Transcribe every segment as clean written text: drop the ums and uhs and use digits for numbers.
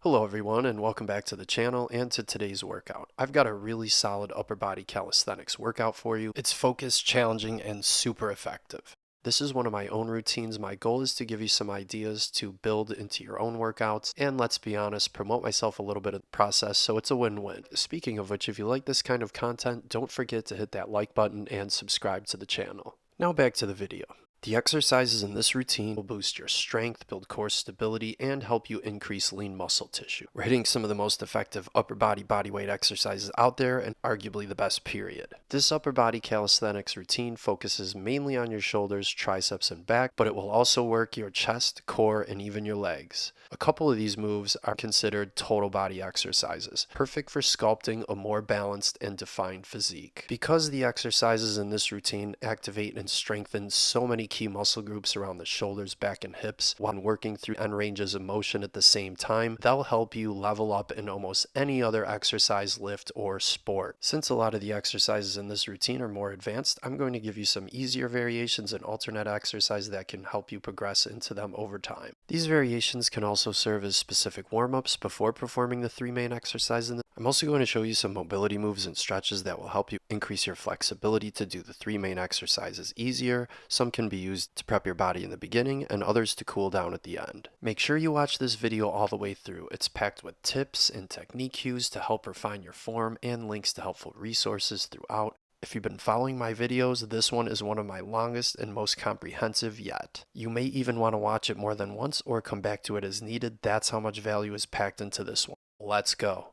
Hello everyone and welcome back to the channel and to today's workout. I've got a really solid upper body calisthenics workout for you. It's focused, challenging, and super effective. This is one of my own routines. My goal is to give you some ideas to build into your own workouts and, let's be honest, promote myself a little bit of the process, so it's a win-win. Speaking of which, if you like this kind of content, don't forget to hit that like button and subscribe to the channel. Now back to the video. The exercises in this routine will boost your strength, build core stability, and help you increase lean muscle tissue. We're hitting some of the most effective upper body bodyweight exercises out there and arguably the best period. This upper body calisthenics routine focuses mainly on your shoulders, triceps, and back, but it will also work your chest, core, and even your legs. A couple of these moves are considered total body exercises, perfect for sculpting a more balanced and defined physique. Because the exercises in this routine activate and strengthen so many key muscle groups around the shoulders, back, and hips while working through end ranges of motion at the same time, they'll help you level up in almost any other exercise, lift, or sport. Since a lot of the exercises in this routine are more advanced, I'm going to give you some easier variations and alternate exercises that can help you progress into them over time. These variations can also serve as specific warm-ups before performing the three main exercises. I'm also going to show you some mobility moves and stretches that will help you increase your flexibility to do the three main exercises easier. Some can be used to prep your body in the beginning and others to cool down at the end. Make sure you watch this video all the way through. It's packed with tips and technique cues to help refine your form and links to helpful resources throughout. If you've been following my videos, this one is one of my longest and most comprehensive yet. You may even want to watch it more than once or come back to it as needed. That's how much value is packed into this one. Let's go.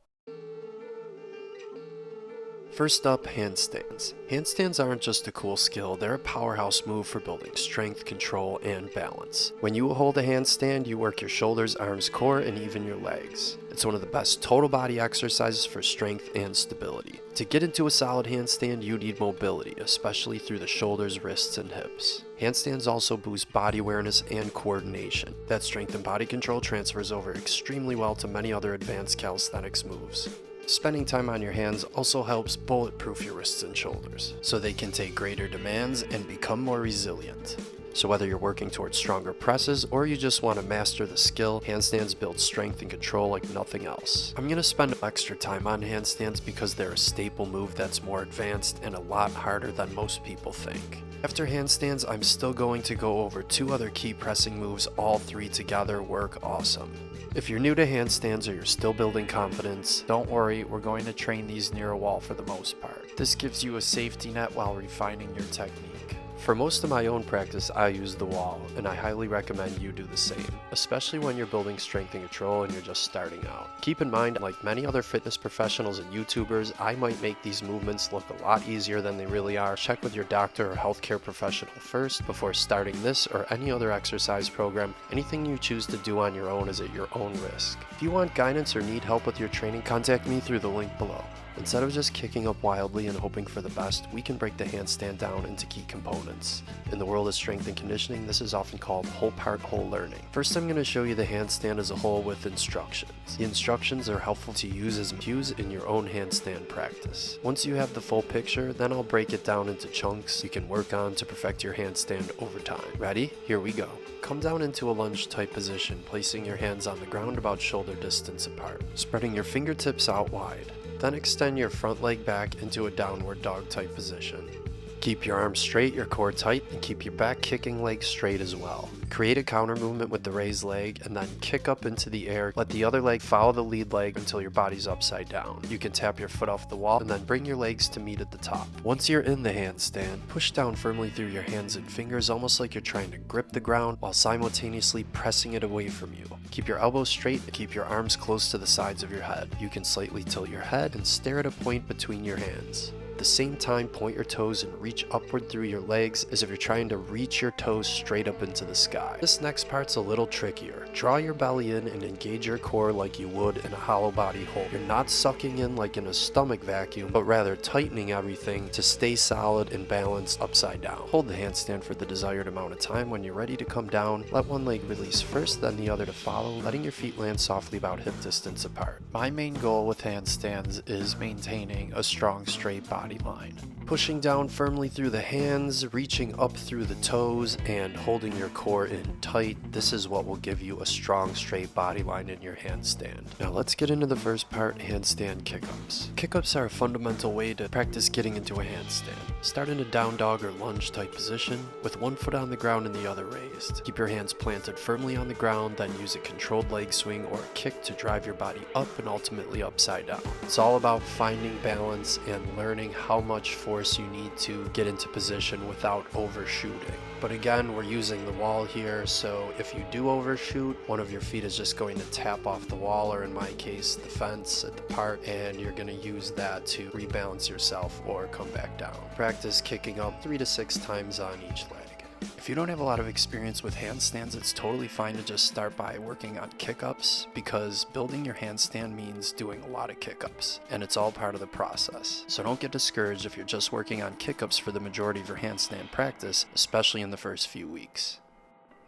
First up, handstands. Handstands aren't just a cool skill, they're a powerhouse move for building strength, control, and balance. When you hold a handstand, you work your shoulders, arms, core, and even your legs. It's one of the best total body exercises for strength and stability. To get into a solid handstand, you need mobility, especially through the shoulders, wrists, and hips. Handstands also boost body awareness and coordination. That strength and body control transfers over extremely well to many other advanced calisthenics moves. Spending time on your hands also helps bulletproof your wrists and shoulders, so they can take greater demands and become more resilient. So whether you're working towards stronger presses or you just want to master the skill, handstands build strength and control like nothing else. I'm going to spend extra time on handstands because they're a staple move that's more advanced and a lot harder than most people think. After handstands, I'm still going to go over two other key pressing moves. All three together work awesome. If you're new to handstands or you're still building confidence, don't worry, we're going to train these near a wall for the most part. This gives you a safety net while refining your technique. For most of my own practice, I use the wall, and I highly recommend you do the same, especially when you're building strength and control and you're just starting out. Keep in mind, like many other fitness professionals and YouTubers, I might make these movements look a lot easier than they really are. Check with your doctor or healthcare professional first before starting this or any other exercise program. Anything you choose to do on your own is at your own risk. If you want guidance or need help with your training, contact me through the link below. Instead of just kicking up wildly and hoping for the best, we can break the handstand down into key components. In the world of strength and conditioning, this is often called whole part, whole learning. First, I'm going to show you the handstand as a whole with instructions. The instructions are helpful to use as cues in your own handstand practice. Once you have the full picture, then I'll break it down into chunks you can work on to perfect your handstand over time. Ready? Here we go. Come down into a lunge type position, placing your hands on the ground about shoulder distance apart, spreading your fingertips out wide. Then extend your front leg back into a downward dog type position. Keep your arms straight, your core tight, and keep your back kicking leg straight as well. Create a counter movement with the raised leg and then kick up into the air. Let the other leg follow the lead leg until your body's upside down. You can tap your foot off the wall and then bring your legs to meet at the top. Once you're in the handstand, push down firmly through your hands and fingers almost like you're trying to grip the ground while simultaneously pressing it away from you. Keep your elbows straight and keep your arms close to the sides of your head. You can slightly tilt your head and stare at a point between your hands. At the same time, point your toes and reach upward through your legs as if you're trying to reach your toes straight up into the sky. This next part's a little trickier. Draw your belly in and engage your core like you would in a hollow body hold. You're not sucking in like in a stomach vacuum, but rather tightening everything to stay solid and balanced upside down. Hold the handstand for the desired amount of time. When you're ready to come down, let one leg release first, then the other to follow, letting your feet land softly about hip distance apart. My main goal with handstands is maintaining a strong straight body line. Pushing down firmly through the hands, reaching up through the toes, and holding your core in tight. This is what will give you a strong, straight body line in your handstand. Now let's get into the first part, handstand kick-ups. Kick-ups are a fundamental way to practice getting into a handstand. Start in a down dog or lunge type position, with one foot on the ground and the other raised. Keep your hands planted firmly on the ground, then use a controlled leg swing or a kick to drive your body up and ultimately upside down. It's all about finding balance and learning how much force you need to get into position without overshooting. But again, we're using the wall here, so if you do overshoot, one of your feet is just going to tap off the wall, or in my case, the fence at the part, and you're going to use that to rebalance yourself or come back down. Practice kicking up 3 to 6 times on each leg. If you don't have a lot of experience with handstands, it's totally fine to just start by working on kick-ups, because building your handstand means doing a lot of kick-ups, and it's all part of the process. So don't get discouraged if you're just working on kick-ups for the majority of your handstand practice, especially in the first few weeks.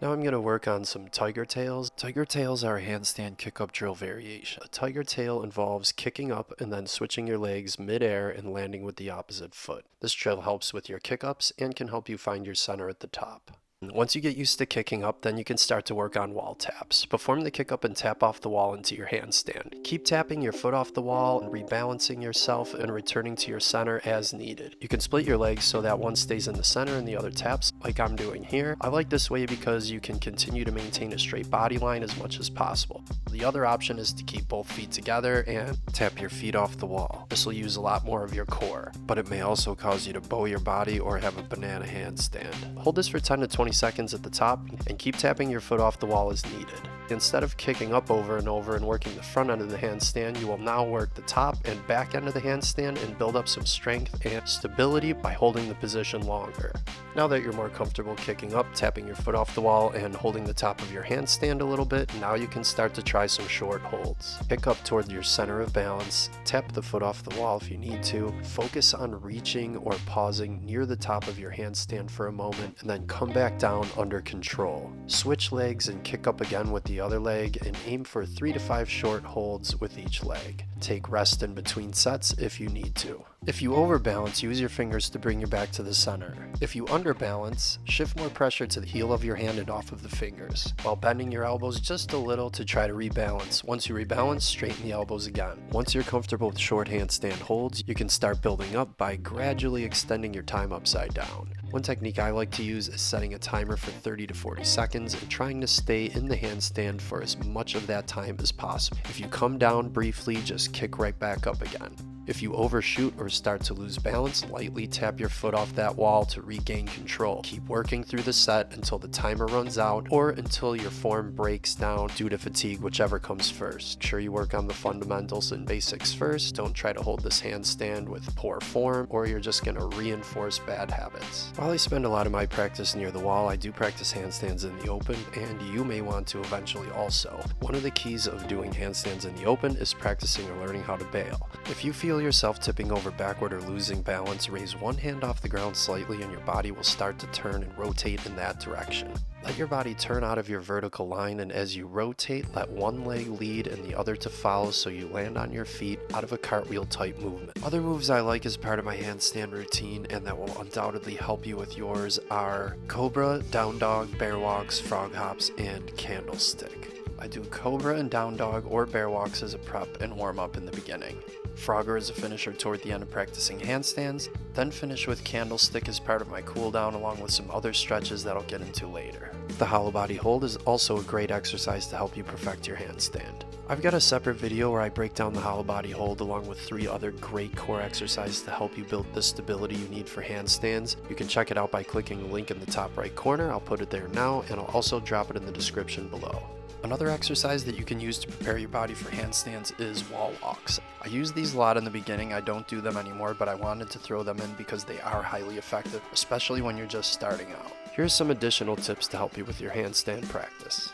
Now I'm going to work on some tiger tails. Tiger tails are a handstand kick-up drill variation. A tiger tail involves kicking up and then switching your legs mid-air and landing with the opposite foot. This drill helps with your kick-ups and can help you find your center at the top. Once you get used to kicking up, then you can start to work on wall taps. Perform the kick up and tap off the wall into your handstand. Keep tapping your foot off the wall and rebalancing yourself and returning to your center as needed. You can split your legs so that one stays in the center and the other taps, like I'm doing here. I like this way because you can continue to maintain a straight body line as much as possible. The other option is to keep both feet together and tap your feet off the wall. This will use a lot more of your core, but it may also cause you to bow your body or have a banana handstand. Hold this for 10 to 20 seconds at the top and keep tapping your foot off the wall as needed. Instead of kicking up over and over and working the front end of the handstand, you will now work the top and back end of the handstand and build up some strength and stability by holding the position longer. Now that you're more comfortable kicking up, tapping your foot off the wall, and holding the top of your handstand a little bit, now you can start to try some short holds. Kick up toward your center of balance, tap the foot off the wall if you need to, focus on reaching or pausing near the top of your handstand for a moment, and then come back down under control. Switch legs and kick up again with the other leg and aim for 3 to 5 short holds with each leg. Take rest in between sets if you need to. If you overbalance, use your fingers to bring your back to the center. If you underbalance, shift more pressure to the heel of your hand and off of the fingers, while bending your elbows just a little to try to rebalance. Once you rebalance, straighten the elbows again. Once you're comfortable with short handstand holds, you can start building up by gradually extending your time upside down. One technique I like to use is setting a timer for 30 to 40 seconds and trying to stay in the handstand for as much of that time as possible. If you come down briefly, just kick right back up again. If you overshoot or start to lose balance, lightly tap your foot off that wall to regain control. Keep working through the set until the timer runs out or until your form breaks down due to fatigue, whichever comes first. Make sure you work on the fundamentals and basics first. Don't try to hold this handstand with poor form or you're just going to reinforce bad habits. While I spend a lot of my practice near the wall, I do practice handstands in the open, and you may want to eventually also. One of the keys of doing handstands in the open is practicing or learning how to bail. If you feel yourself tipping over backward or losing balance, raise one hand off the ground slightly and your body will start to turn and rotate in that direction. Let your body turn out of your vertical line, and as you rotate, let one leg lead and the other to follow so you land on your feet out of a cartwheel type movement. Other moves I like as part of my handstand routine and that will undoubtedly help you with yours are Cobra, Down Dog, Bear Walks, Frog Hops, and Candlestick. I do Cobra and Down Dog or Bear Walks as a prep and warm up in the beginning. Frogger as a finisher toward the end of practicing handstands, then finish with Candlestick as part of my cool down along with some other stretches that I'll get into later. The hollow body hold is also a great exercise to help you perfect your handstand. I've got a separate video where I break down the hollow body hold along with 3 other great core exercises to help you build the stability you need for handstands. You can check it out by clicking the link in the top right corner. I'll put it there now, and I'll also drop it in the description below. Another exercise that you can use to prepare your body for handstands is wall walks. I use these a lot in the beginning. I don't do them anymore, but I wanted to throw them in because they are highly effective, especially when you're just starting out. Here's some additional tips to help you with your handstand practice.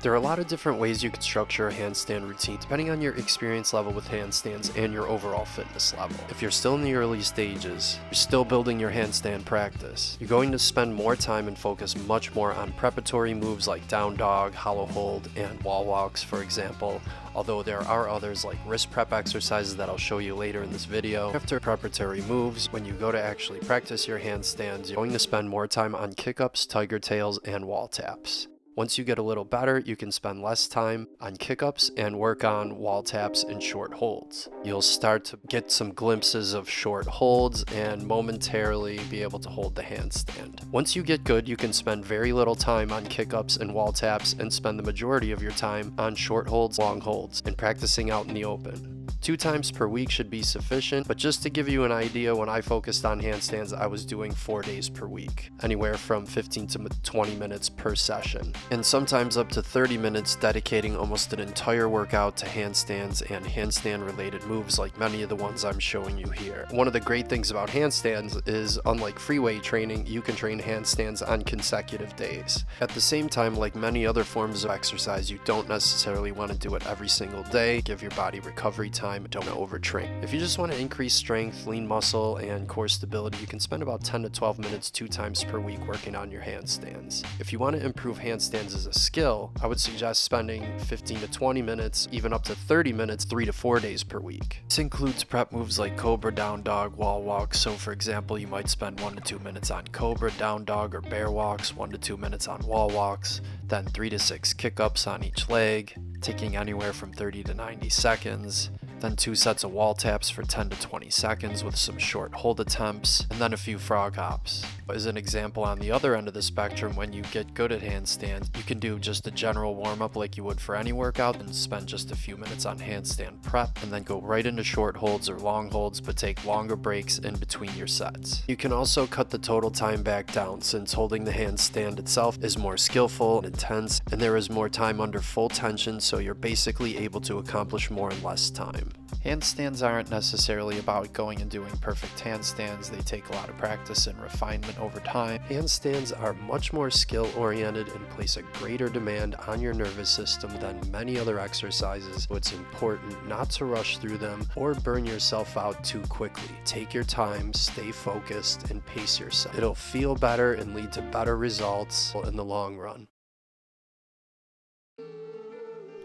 There are a lot of different ways you can structure a handstand routine depending on your experience level with handstands and your overall fitness level. If you're still in the early stages, you're still building your handstand practice, you're going to spend more time and focus much more on preparatory moves like down dog, hollow hold, and wall walks, for example, although there are others like wrist prep exercises that I'll show you later in this video. After preparatory moves, when you go to actually practice your handstands, you're going to spend more time on kick-ups, tiger tails, and wall taps. Once you get a little better, you can spend less time on kick-ups and work on wall taps and short holds. You'll start to get some glimpses of short holds and momentarily be able to hold the handstand. Once you get good, you can spend very little time on kick-ups and wall taps and spend the majority of your time on short holds, long holds, and practicing out in the open. 2 times per week should be sufficient, but just to give you an idea, when I focused on handstands, I was doing 4 days per week, anywhere from 15 to 20 minutes per session, and sometimes up to 30 minutes, dedicating almost an entire workout to handstands and handstand related moves like many of the ones I'm showing you here. One of the great things about handstands is, unlike free weight training, you can train handstands on consecutive days. At the same time, like many other forms of exercise, you don't necessarily want to do it every single day. Give your body recovery time. Don't overtrain. If you just want to increase strength, lean muscle, and core stability, you can spend about 10 to 12 minutes 2 times per week working on your handstands. If you want to improve handstands as a skill, I would suggest spending 15 to 20 minutes, even up to 30 minutes, 3 to 4 days per week. This includes prep moves like cobra, down dog, wall walk. So for example, you might spend 1 to 2 minutes on cobra, down dog, or bear walks, 1 to 2 minutes on wall walks, then 3 to 6 kick-ups on each leg, taking anywhere from 30 to 90 seconds, then 2 sets of wall taps for 10 to 20 seconds with some short hold attempts, and then a few frog hops. As an example, on the other end of the spectrum, when you get good at handstands, you can do just a general warm-up like you would for any workout and spend just a few minutes on handstand prep, and then go right into short holds or long holds, but take longer breaks in between your sets. You can also cut the total time back down, since holding the handstand itself is more skillful and intense, and there is more time under full tension, so you're basically able to accomplish more in less time. Handstands aren't necessarily about going and doing perfect handstands. They take a lot of practice and refinement over time. Handstands are much more skill-oriented and place a greater demand on your nervous system than many other exercises, so it's important not to rush through them or burn yourself out too quickly. Take your time, stay focused, and pace yourself. It'll feel better and lead to better results in the long run.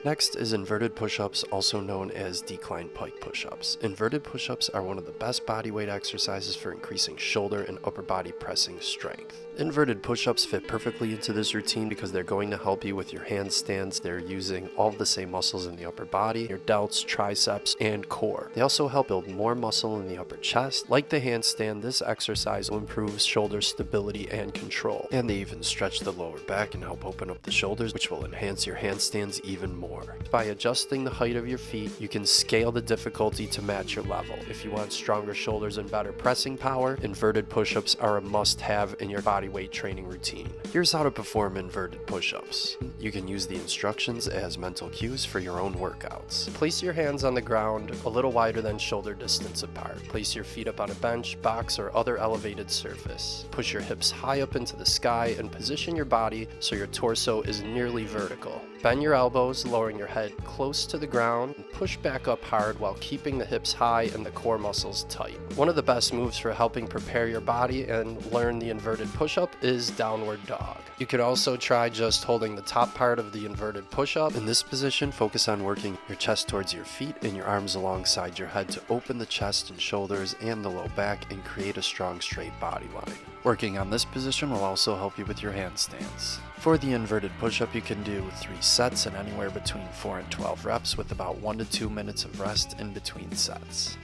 Next is inverted push-ups, also known as decline pike push-ups. Inverted push-ups are one of the best bodyweight exercises for increasing shoulder and upper body pressing strength. Inverted push-ups fit perfectly into this routine because they're going to help you with your handstands. They're using all of the same muscles in the upper body, your delts, triceps, and core. They also help build more muscle in the upper chest. Like the handstand, this exercise will improve shoulder stability and control. And they even stretch the lower back and help open up the shoulders, which will enhance your handstands even more. By adjusting the height of your feet, you can scale the difficulty to match your level. If you want stronger shoulders and better pressing power, inverted push-ups are a must-have in your body weight training routine. Here's how to perform inverted push-ups. You can use the instructions as mental cues for your own workouts. Place your hands on the ground a little wider than shoulder distance apart. Place your feet up on a bench, box, or other elevated surface. Push your hips high up into the sky and position your body so your torso is nearly vertical. Bend your elbows, lowering your head close to the ground, and push back up hard while keeping the hips high and the core muscles tight. One of the best moves for helping prepare your body and learn the inverted push-up is downward dog. You could also try just holding the top part of the inverted push-up. In this position, focus on working your chest towards your feet and your arms alongside your head to open the chest and shoulders and the low back and create a strong straight body line. Working on this position will also help you with your handstands. For the inverted push-up, you can do 3 sets and anywhere between 4 and 12 reps with about 1 to 2 minutes of rest in between sets.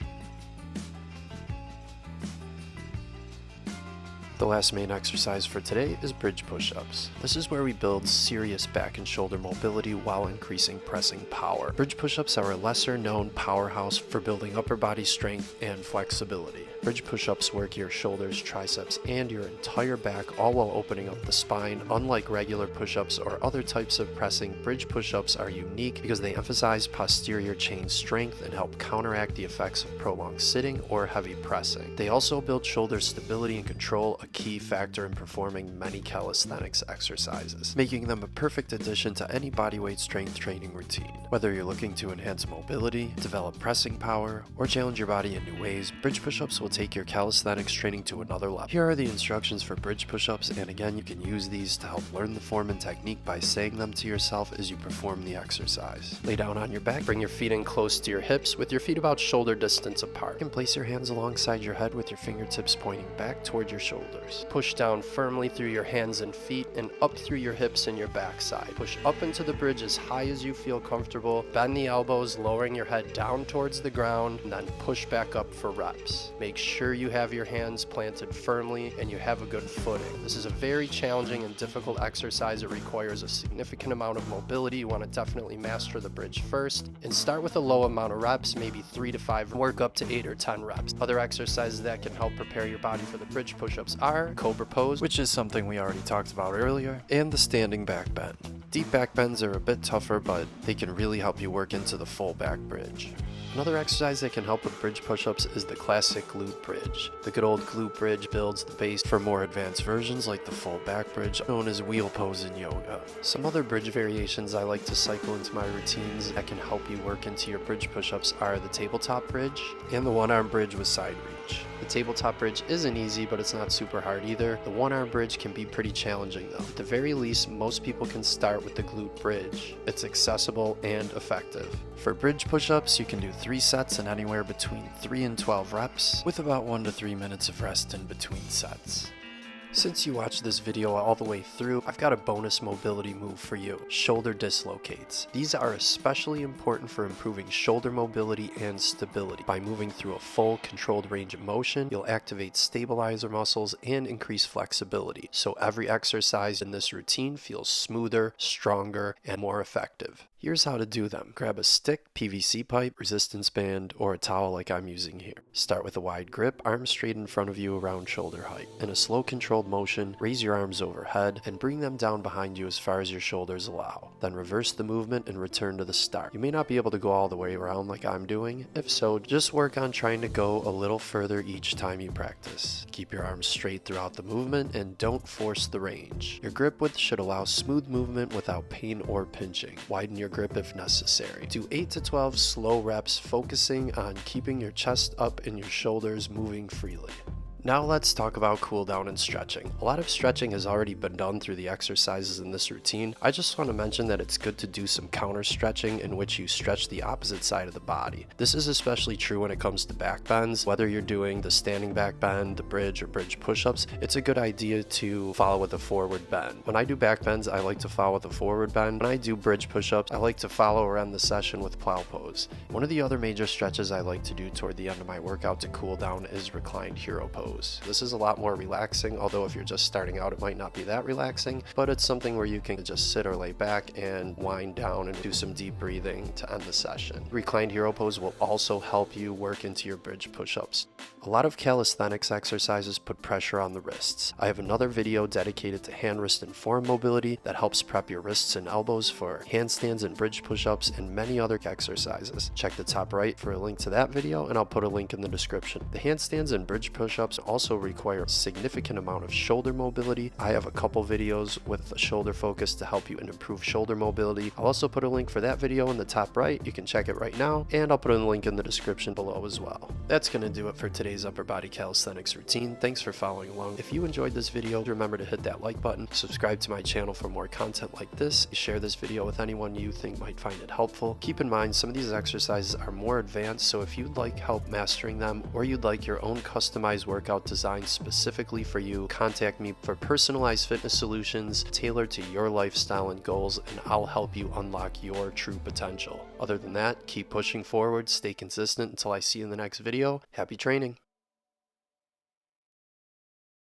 The last main exercise for today is bridge push-ups. This is where we build serious back and shoulder mobility while increasing pressing power. Bridge push-ups are a lesser known powerhouse for building upper body strength and flexibility. Bridge push-ups work your shoulders, triceps, and your entire back, all while opening up the spine. Unlike regular push-ups or other types of pressing, bridge push-ups are unique because they emphasize posterior chain strength and help counteract the effects of prolonged sitting or heavy pressing. They also build shoulder stability and control, a key factor in performing many calisthenics exercises, making them a perfect addition to any bodyweight strength training routine. Whether you're looking to enhance mobility, develop pressing power, or challenge your body in new ways, bridge push-ups will take your calisthenics training to another level. Here are the instructions for bridge push-ups, and again, you can use these to help learn the form and technique by saying them to yourself as you perform the exercise. Lay down on your back, bring your feet in close to your hips with your feet about shoulder distance apart. You can place your hands alongside your head with your fingertips pointing back toward your shoulders. Push down firmly through your hands and feet and up through your hips and your backside. Push up into the bridge as high as you feel comfortable. Bend the elbows, lowering your head down towards the ground, and then push back up for reps. Make sure you have your hands planted firmly and you have a good footing. This is a very challenging and difficult exercise. It requires a significant amount of mobility. You want to definitely master the bridge first and start with a low amount of reps, maybe 3 to 5, work up to 8 or 10 reps. Other exercises that can help prepare your body for the bridge push-ups are Cobra Pose, which is something we already talked about earlier, and the standing back bend. Deep back bends are a bit tougher, but they can really help you work into the full back bridge. Another exercise that can help with bridge push-ups is the classic glute bridge. The good old glute bridge builds the base for more advanced versions like the full back bridge, known as wheel pose in yoga. Some other bridge variations I like to cycle into my routines that can help you work into your bridge push-ups are the tabletop bridge and the one-arm bridge with side reach. The tabletop bridge isn't easy, but it's not super hard either. The one-arm bridge can be pretty challenging though. At the very least, most people can start with the glute bridge. It's accessible and effective. For bridge push-ups, you can do 3 sets in anywhere between 3 and 12 reps, with about 1 to 3 minutes of rest in between sets. Since you watched this video all the way through, I've got a bonus mobility move for you, shoulder dislocates. These are especially important for improving shoulder mobility and stability. By moving through a full controlled range of motion, you'll activate stabilizer muscles and increase flexibility, so every exercise in this routine feels smoother, stronger, and more effective. Here's how to do them. Grab a stick, PVC pipe, resistance band, or a towel like I'm using here. Start with a wide grip, arms straight in front of you around shoulder height. In a slow controlled motion, raise your arms overhead and bring them down behind you as far as your shoulders allow. Then reverse the movement and return to the start. You may not be able to go all the way around like I'm doing. If so, just work on trying to go a little further each time you practice. Keep your arms straight throughout the movement and don't force the range. Your grip width should allow smooth movement without pain or pinching. Widen your grip if necessary. Do 8 to 12 slow reps, focusing on keeping your chest up and your shoulders moving freely. Now let's talk about cool down and stretching. A lot of stretching has already been done through the exercises in this routine. I just want to mention that it's good to do some counter stretching in which you stretch the opposite side of the body. This is especially true when it comes to back bends. Whether you're doing the standing back bend, the bridge, or bridge push-ups, it's a good idea to follow with a forward bend. When I do back bends, I like to follow with a forward bend. When I do bridge push-ups, I like to follow or end the session with plow pose. One of the other major stretches I like to do toward the end of my workout to cool down is reclined hero pose. This is a lot more relaxing, although if you're just starting out it might not be that relaxing, but it's something where you can just sit or lay back and wind down and do some deep breathing to end the session. Reclined hero pose will also help you work into your bridge push-ups. A lot of calisthenics exercises put pressure on the wrists. I have another video dedicated to hand, wrist, and forearm mobility that helps prep your wrists and elbows for handstands and bridge push-ups and many other exercises. Check the top right for a link to that video, and I'll put a link in the description. The handstands and bridge push-ups also require a significant amount of shoulder mobility. I have a couple videos with a shoulder focus to help you improve shoulder mobility. I'll also put a link for that video in the top right. You can check it right now, and I'll put a link in the description below as well. That's going to do it for today's upper body calisthenics routine. Thanks for following along. If you enjoyed this video, remember to hit that like button, subscribe to my channel for more content like this, share this video with anyone you think might find it helpful. Keep in mind, some of these exercises are more advanced, so if you'd like help mastering them or you'd like your own customized workout designed specifically for you, contact me for personalized fitness solutions tailored to your lifestyle and goals, and I'll help you unlock your true potential. Other than that, keep pushing forward, stay consistent until I see you in the next video. Happy training!